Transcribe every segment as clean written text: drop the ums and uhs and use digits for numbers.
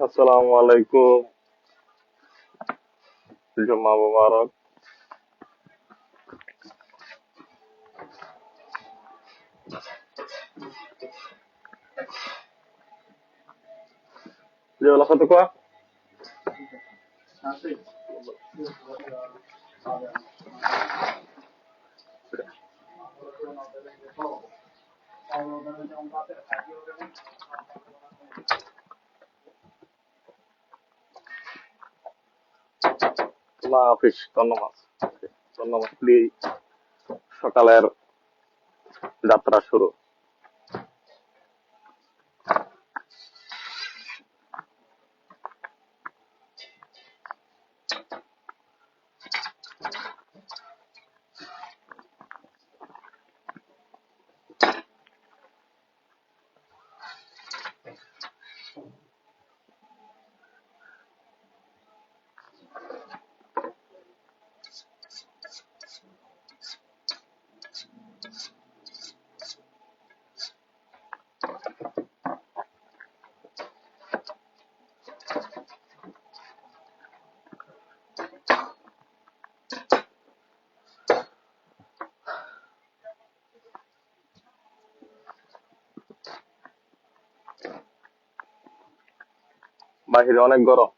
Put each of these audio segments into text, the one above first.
আসসালামু আলাইকুম। জুম্মা মুবারক। জি ওলা কত কোয়া? আল্লাহ হাফিজ। ধন্যবাদ। ধন্যবাদ দিয়ে সকালের যাত্রা শুরু। বাহিরে অনেক গরম,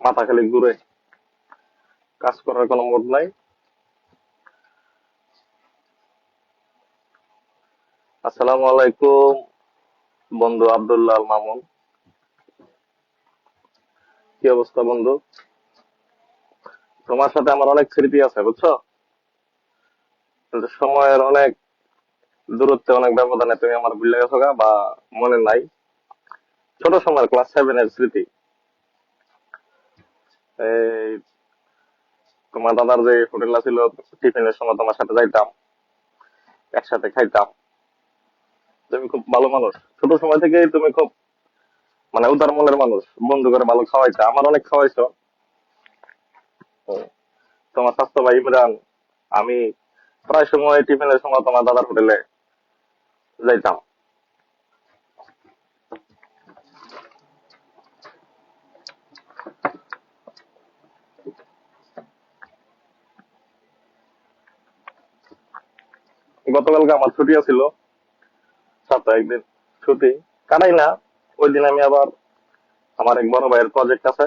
মাথা খালি ঘুরে, কাজ করার কোনো মুড নাই। আসসালামু আলাইকুম বন্ধু আব্দুল্লাহ আল মামুন। কি অবস্থা বন্ধু? তোমার সাথে আমার অনেক স্মৃতি আছে বুঝছো, কিন্তু সময়ের অনেক দূরত্বে, অনেক ব্যবধানে তুমি আমার ভুলে গেছো গা, বা মনে নাই। ছোট সময়ের ক্লাস 7 এর স্মৃতি। এই তোমার দাদার যে হোটেলটা ছিল, টিফিনের সময় তোমার সাথে যাইতাম, একসাথে খাইতাম। তুমি খুব ভালো মানুষ, ছোট সময় থেকেই তুমি খুব উদার মনের মানুষ, বন্ধু করে ভালো খাওয়াইছো, আমার অনেক খাওয়াইছো। হুম। তোমার স্বাস্থ্য ভাই ইমরান, আমি প্রায় সময় টিফিনের সময় তোমার দাদার হোটেলে যাইতাম। গতকালকে আমার ছুটি ছিল, সপ্তাহে একদিন ছুটি কাটাই না। ওই দিন আমি আবার আমার এক বড় ভাইয়ের প্রজেক্ট আছে,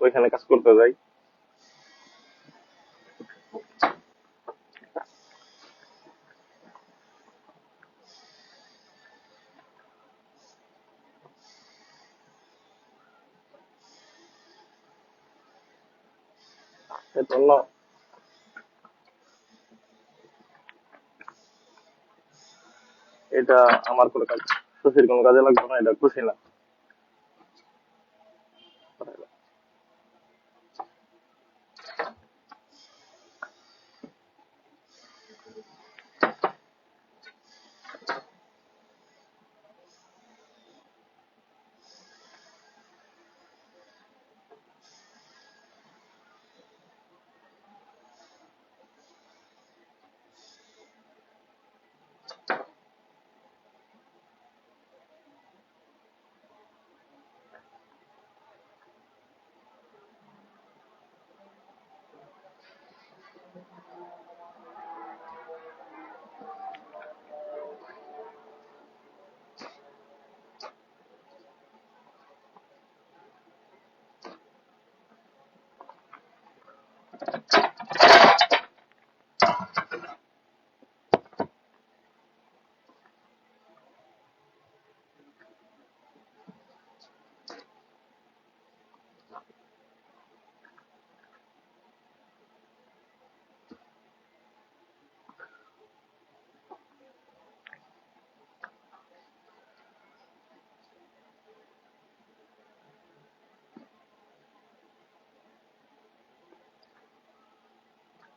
ওইখানে কাজ করতে যাই। এই জন্য এটা আমার কোনো কাজ, খুশির কোনো কাজে লাগবে না, এটা খুশি না।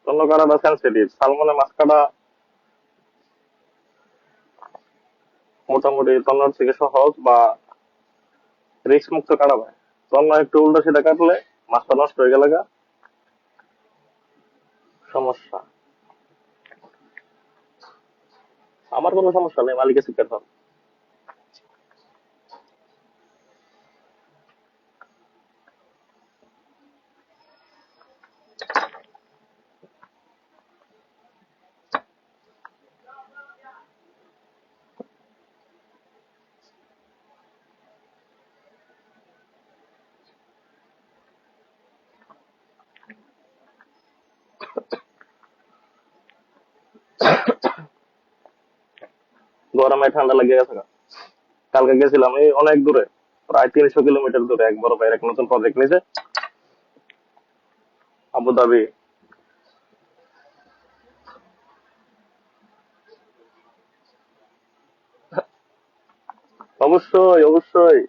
অন্য কারাটা সেন্সিটিভ, সালমনে মাছ কাটা মোটামুটি তন্নর থেকে সহজ, বা রিস্ক মুক্ত কাটা যায়। তন্ন একটু উল্টো সিধা কাটলে মাছটা নষ্ট হয়ে গেলে গা সমস্যা। আমার কোনো সমস্যা নেই, মালিকের শিক্ষার গরমে ঠান্ডা লেগে গেছে গা। কালকে গেছিলাম এই অনেক দূরে, প্রায় 300 কিলোমিটার দূরে, এক বড় ভাইয়ের এক নতুন প্রজেক্ট নিয়েছে, আবুধাবি। অবশ্যই অবশ্যই,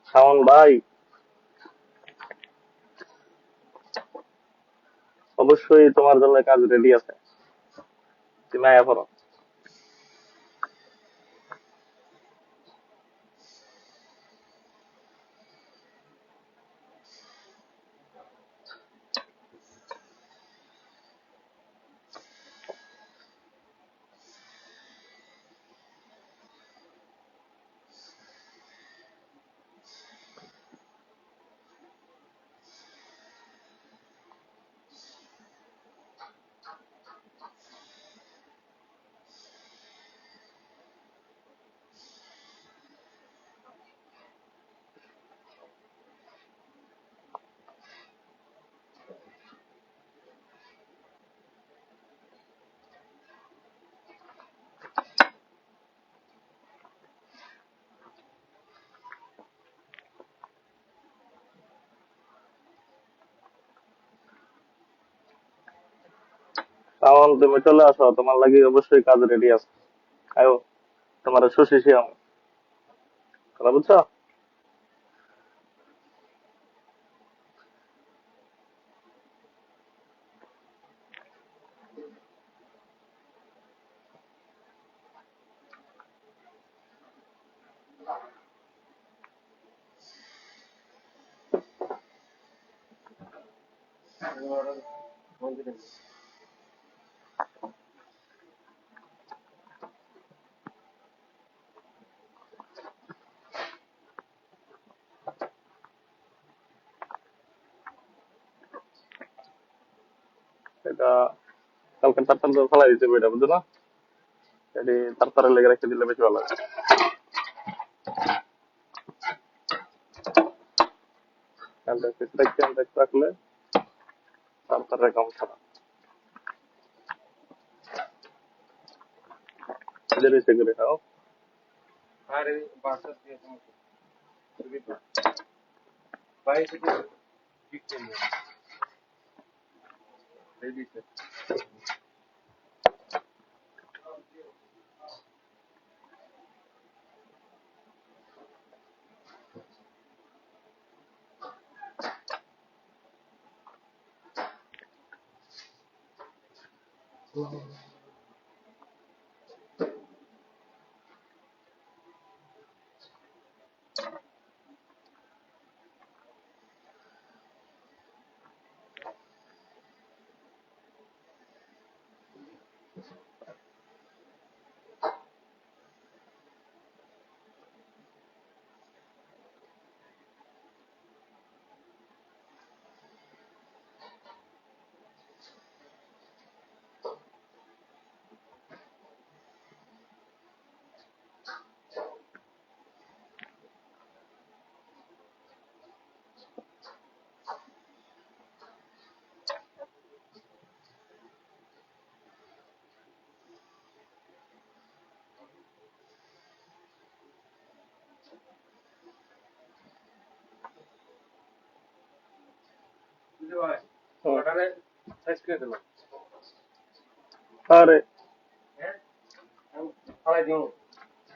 শাওন ভাই, অবশ্যই তোমার জন্য কাজ রেডি আছে, তুমি আয়া পড়ো। শাওন তুমি চলে আসো, তোমার লাগি অবশ্যই কাজ রেডি আছে। আয়ো, তোমার সুশি শিয়াম, কথা বুঝছো? এটা কালকে তার ফেলাই দিতে বইটা, বুঝছো না? এটি তার লেগে রেখে দিলে বেশি ভালো হয়। রাখলে তার কম খারাপ এদের এসে করে খাও। আরে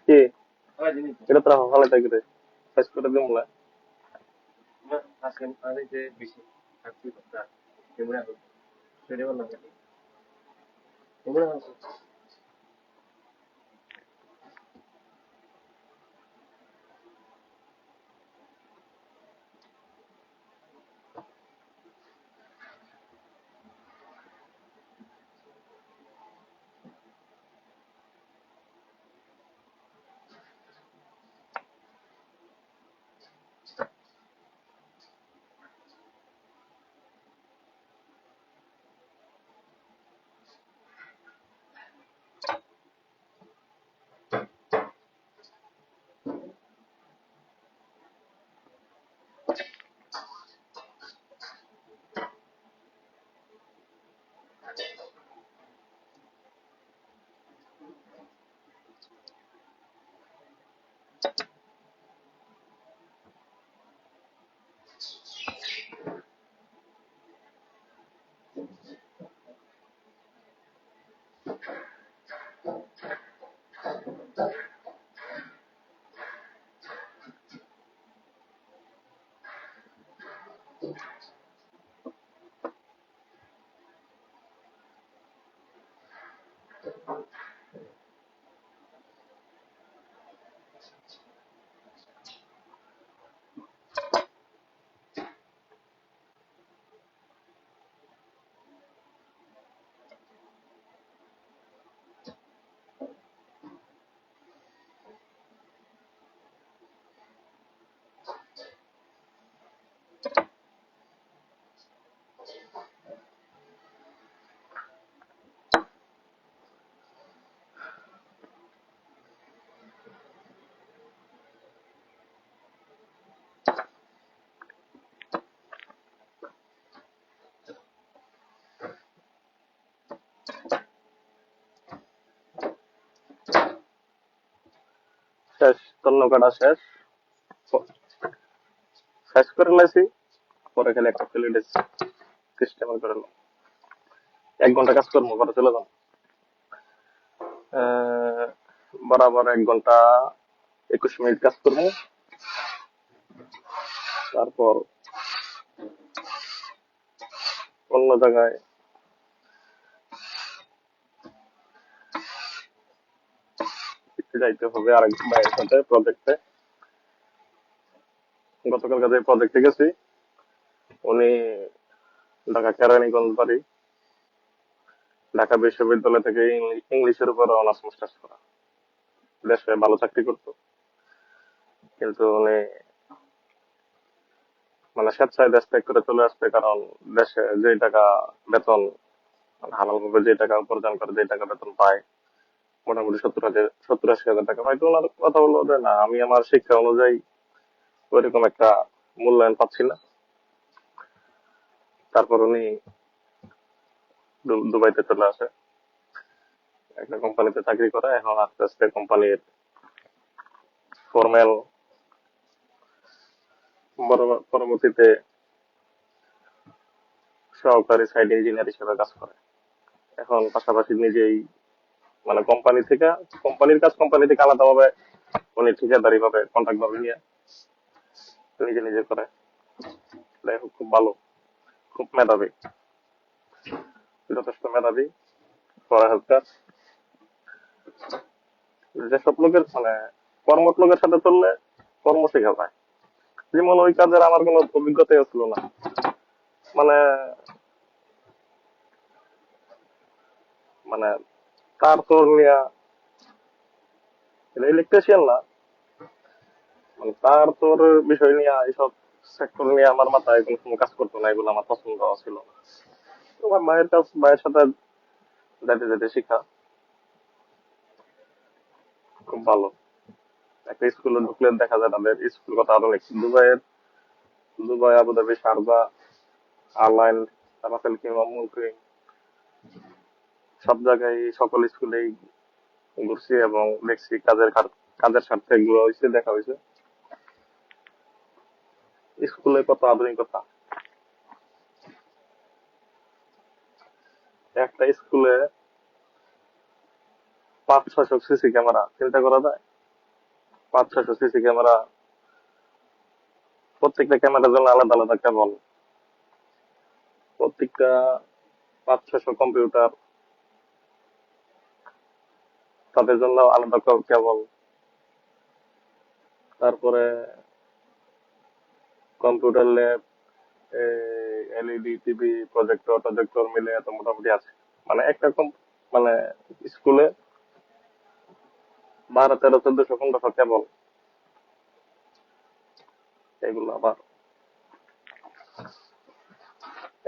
কি এটা তো ভালো থাকবে, সাইজ করে দিমু না। শেষ, তন্ন কাটা শেষ। শেষ করে লাইছি, পরে খালি একটা প্লেটে সিস্টেম করে নিলাম। 1 ঘন্টা কাজ করবো, পরে চলে যাবো। আহ, বরাবর 1 ঘন্টা 21 মিনিট কাজ করবো, তারপর অন্য জায়গায় একটু যাইতে হবে আরেক ভাইয়ের সাথে প্রজেক্টে। গতকাল যে প্রজেক্টে গেছি, উনি ঢাকা কেরানীগঞ্জ বাড়ি, ঢাকা বিশ্ববিদ্যালয় থেকে ইংলিশের উপর অনার্স মাস্টার্স করা, দেশে ভালো চাকরি করতো, কিন্তু উনি মানে স্বেচ্ছায় দেশ ত্যাগ করে চলে আসছে, কারণ দেশে যে টাকা বেতন, মানে হালাল ভাবে যে টাকা উপার্জন করে, যে টাকা বেতন পায়, মোটামুটি 70-80 হাজার টাকা পায়। তো ওনার কথা হলো যে না, আমি আমার শিক্ষা অনুযায়ী ওইরকম একটা মূল্যায়ন পাচ্ছি না। তারপর উনি দুবাইতে চলে আসে, একটা কোম্পানিতে চাকরি করে। এখন আস্তে আস্তে কোম্পানির ফর্মাল, পরবর্তীতে সহকারী সাইড ইঞ্জিনিয়ার হিসেবে কাজ করে। এখন পাশাপাশি নিজেই মানে কোম্পানির কাজ কোম্পানি থেকে আলাদাভাবে উনি ঠিকাদারি ভাবে কন্ট্রাক্ট ভাবে নিয়ে নিজে নিজে করে। যাই হোক, খুব ভালো, খুব মেধাবী, যথেষ্ট মেধাবী, পড়াশোনার। যেসব লোকের মানে কর্মঠ লোকের সাথে চললে কর্ম শেখা যায়। যেমন ওই কাজের আমার কোনো অভিজ্ঞতাই ছিল না, মানে মানে তার তোর নিয়ে ইলেকট্রিশিয়ান না, মানে তার তোর বিষয় নিয়ে এইসব সেক্টর নিয়ে আমার মাথায় কোনো কাজ করতো না, এগুলো আমার পছন্দ ছিল না। তোমার মায়ের সাথে যাইতে যেতে শিখা খুব ভালো। একটা স্কুলে ঢুকলে দেখা যায় তাদের স্কুল কথা আধুনিক। দুবাই, আবুধাবি, শারজা, আলাইন, রাসেল কিংবা মুলক্রিম, সব জায়গায় সকল স্কুলেই ঘুরছি এবং দেখছি কাজের স্বার্থে এগুলো হয়েছে, দেখা হয়েছে। স্কুলে কত আধুনিকতা! একটা স্কুলে 500-600 সিসি ক্যামেরা, চিন্তা করা যায়? 500-600 সিসি ক্যামেরা, প্রত্যেকটা ক্যামেরার জন্য আলাদা আলাদা কেবল, প্রত্যেকটা 500-600 কম্পিউটার, তাদের জন্য আলাদা কেবল। তারপরে computer lab, LED TV, projector মিলে এত মোটামুটি আছে। মানে মানে স্কুলে 12, 13, 14, 1500 কেবল। এগুলো আবার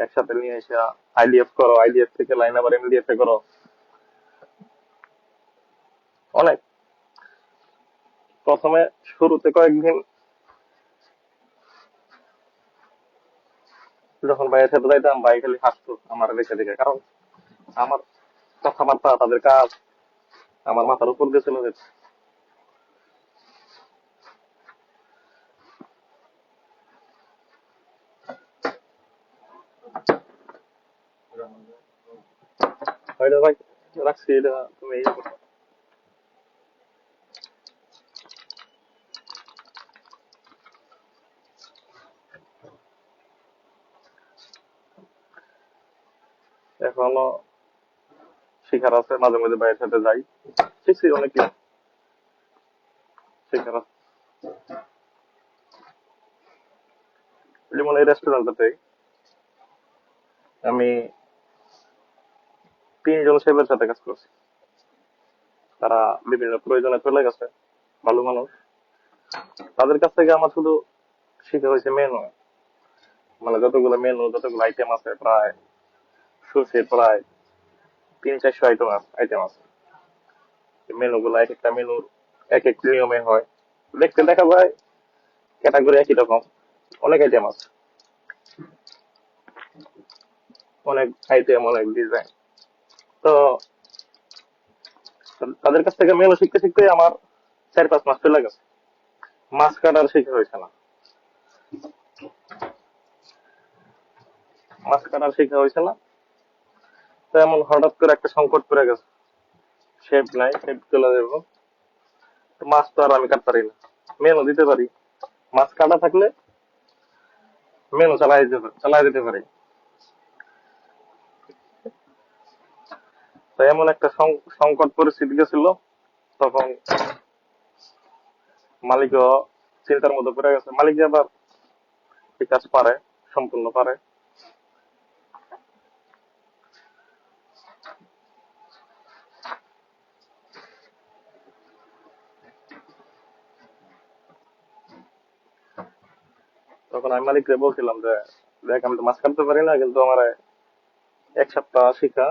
একসাথে নিয়ে এসে আইডিএফ করো, আইডিএফ থেকে লাইন আবার এমডিএফ এ করো, অনেক। প্রথমে শুরুতে কয়েকদিন যখন ভাইয়ের সাথে যাইতাম, ভাই খালি হাসতো আমার দেখে দেখে, কারণ আমার কথাবার্তা, তাদের কাজ আমার মাথার উপর দিয়ে চলে যেত। হয়তো ভাই, রাখছি, এটা তুমি ইয়ে করো। এখনো শিখার আছে, মাঝে মাঝে ভাইয়ের সাথে যাই, শিখছি অনেক কিছু শিখার আছে। যেমন এই রেস্টুরেন্টটাতে আমি 3 জন শেফের সাথে কাজ করছি, তারা বিভিন্ন প্রয়োজনে চলে গেছে, ভালো মানুষ। তাদের কাছ থেকে আমার শুধু শিখা হয়েছে মেনু, মানে যতগুলো মেনু, যতগুলো আইটেম আছে, প্রায় সুশির প্রায় 300-400 আইটেম আছে। মেনু গুলো এক একটা মেনুর এক এক নিয়মে হয়, দেখতে দেখা যায় ক্যাটাগরি একই রকম, অনেক আইটেম আছে, অনেক আইটেম, অনেক ডিজাইন। তো তাদের কাছ থেকে মেনু শিখতে শিখতে আমার 4-5 মাস চলে গেছে, মাছ কাটার শিখা হয়েছে না, মাছ কাটার শিখা হয়েছে না। তো এমন হঠাৎ করে একটা সংকট পড়ে গেছে, শেফ নাই, শেফ চলে যাবো, তো মাছ তো আর আমি কাটতে পারি না, মেনু দিতে পারি, মাছ কাটা থাকলে মেনু চালাই দিতে পারি। তো এমন একটা সংকট পরিস্থিতি গেছিল, তখন মালিকও চিন্তার মধ্যে পড়ে গেছে। মালিক যে আবার এই কাজ পারে, সম্পূর্ণ পারে। তখন আমি মালিককে বলছিলাম যে, দেখ আমি তো মাছ কাটতে পারি না, কিন্তু আমার 1 সপ্তাহ শিখা,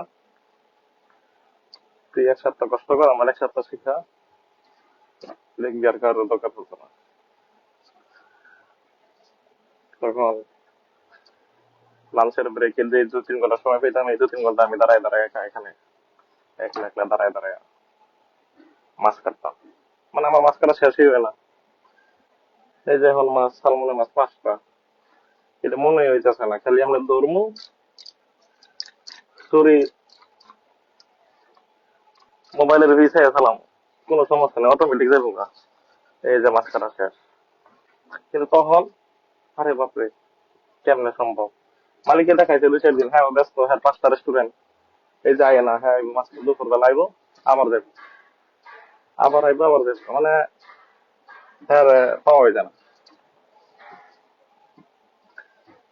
তুই 1 সপ্তাহ কষ্ট কর, আমার 1 সপ্তাহ শিখা, দেখবি আর কারোর দরকার পড়তো না। তখন লাঞ্চের ব্রেকে যে 2-3 ঘন্টা সময় পেতাম, এই 2-3 ঘন্টা আমি দাঁড়ায় দাঁড়ায় এখানে একলা একলা দাঁড়ায় দাঁড়ায় মাছ কাটতাম। মানে আমার মাছ কাটা শেষই হয় না। এই যে এখন মাছ, সালমনের মাছ 5টা, এটা মনে হইতেছে না, খালি আমরা দৌড়মু, চুরি মোবাইলের ভিসায় ফেলাম, কোনো সমস্যা নেই, অটোমেটিক যাবো গা, এই যে মাছ কাটা শেষ। কিন্তু তখন, আরে বাপরে, কেমনে সম্ভব? মালিককে দেখাইছে 2-4 দিন, হ্যাঁ ও ব্যস্ত, হ্যাঁ 5টা রেস্টুরেন্ট, এই যে আয় না, হ্যাঁ মাছ দুপুর বেলা আইবো, আবার দেব, আবার আইবো, আবার দেব, মানে হ্যাঁ পাওয়া যায় না।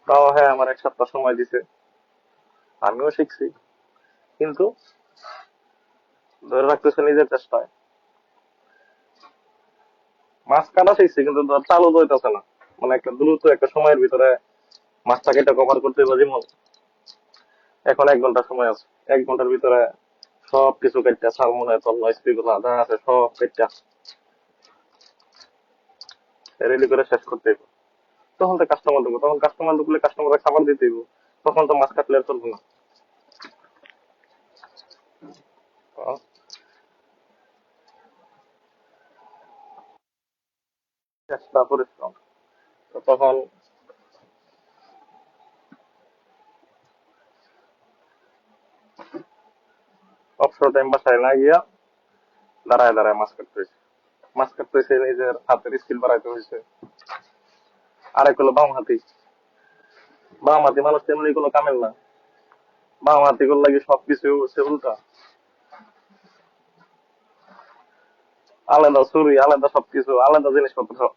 তাও হ্যাঁ আমার 1 সপ্তাহ সময় দিছে, আমিও শিখছি, কিন্তু ধরে রাখতেছে নিজের চেষ্টায়। মাছ কাটা শিখছি, কিন্তু ধর চালু তো হইতেছে না, মানে একটা দ্রুত একটা সময়ের ভিতরে মাছটা কেটে কভার করতে হবে। যেমন এখন 1 ঘন্টা সময় আছে, 1 ঘন্টার ভিতরে সব কিছু কেটে, সালমনে তল্লা স্ত্রী গুলা যা আছে সব কেটে রেডি করে শেষ করতে হবে। তখন তো কাস্টমার ঢুকবো, তখন কাস্টমার ঢুকলে কাস্টমার খাবার দিতে হইব, তখন তো মাছ কাটলে আর চলবো না। তো চেষ্টা পরিশ্রম। তো তখন অবসর টাইম বাসায় না গিয়া দাঁড়ায় দাঁড়ায় মাছ কাটতে হয়েছে, মাছ কাটতে হয়েছে, নিজের হাতের স্কিল বাড়াইতে হয়েছে। আর এক হলো বাম হাতি, বাম হাতি মানুষ তেমনি কোনো কামের না, বাম হাতি গুলো লাগে সবকিছু হচ্ছে উল্টা, আলাদা ছুরি, আলাদা সবকিছু, আলাদা জিনিসপত্র সব।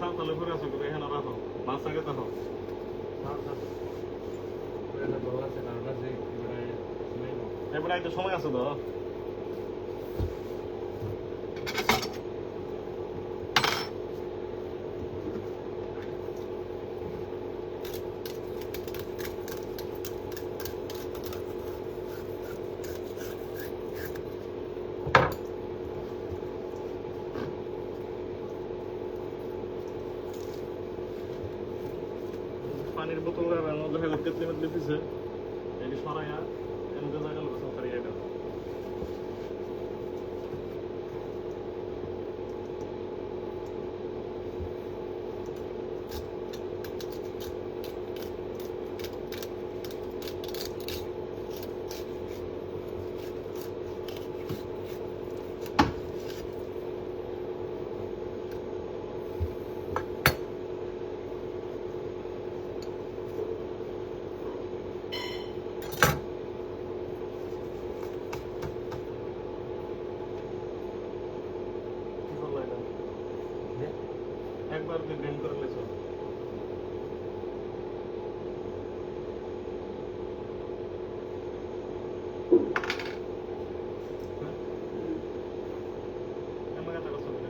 তাহলে করে আসো করে এখানে রাখো মাছ আগে দেখো এবারে তো সময় আছে তো পানির বোতল দেখা যায় তেতলি মেতলি দিছে এটি সরাইয়া এমনি জায়গা লোক সরকারি এটা একবার ব্যাংক করে লেছো আমাকে টাকা চলবে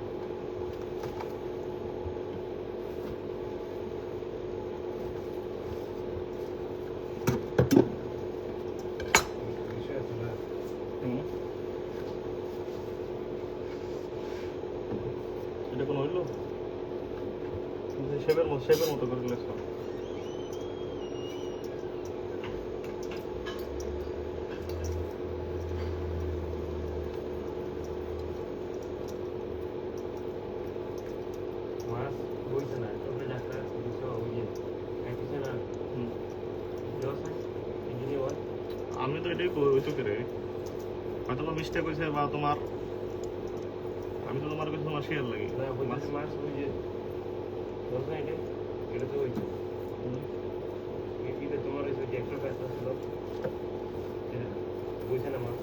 এটা কোনো হইলো শেপের মতো করে লেছো মাছ বইছে না তবে ডাক্তার পুলিশ ওই একই না ইঞ্জিনিয়ার হয় আমি তো এটাই ওই চোখে রে হয়তো বা মিস্টেক হয়েছে বা তোমার আমি তো তোমার কাছে তোমার শেয়ার লাগি না বলছে মাছ ওই যে দোষ না এটা তো হয়েছে এটা তোমার ওই যে একটা কাজ ছিল বইছে না মাছ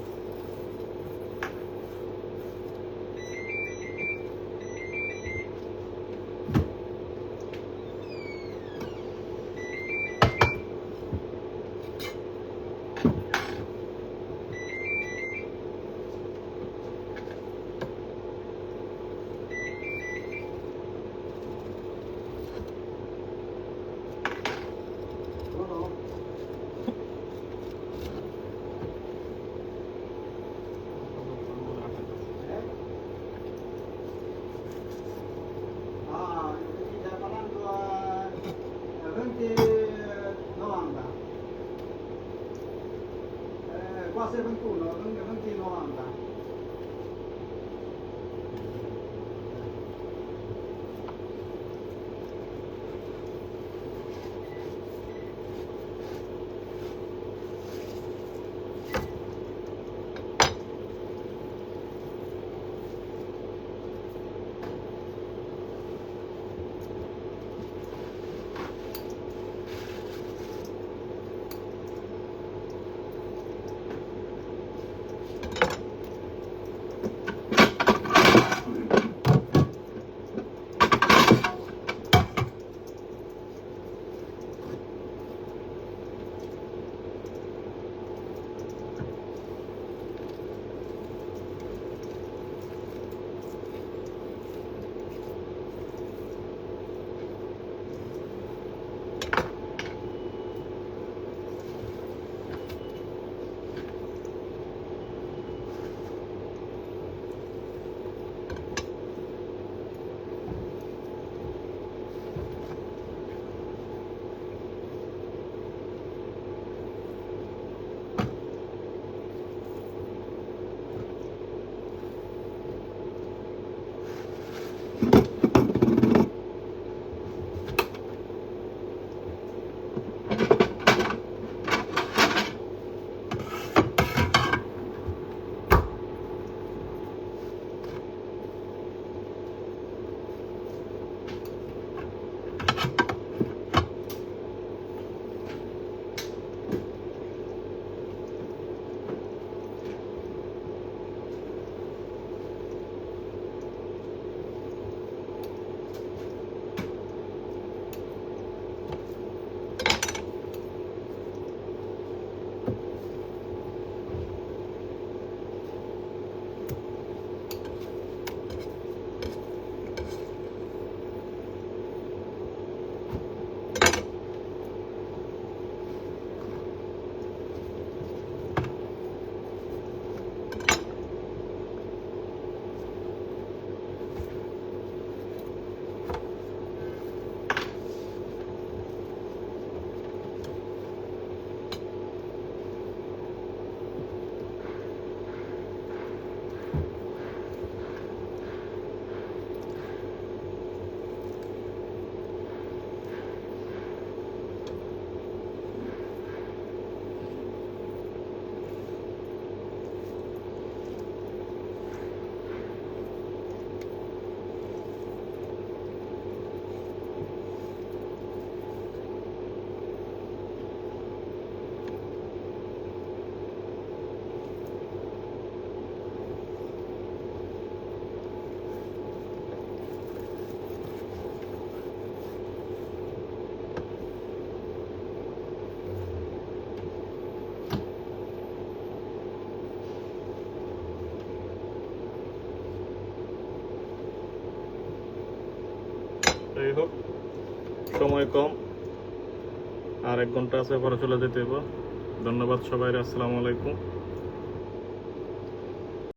Quasi 21, 20-90. সময় কম, আর 1 ঘন্টা আছে, পরে চলে যেতে হইব। ধন্যবাদ সবাই, আসসালামু আলাইকুম।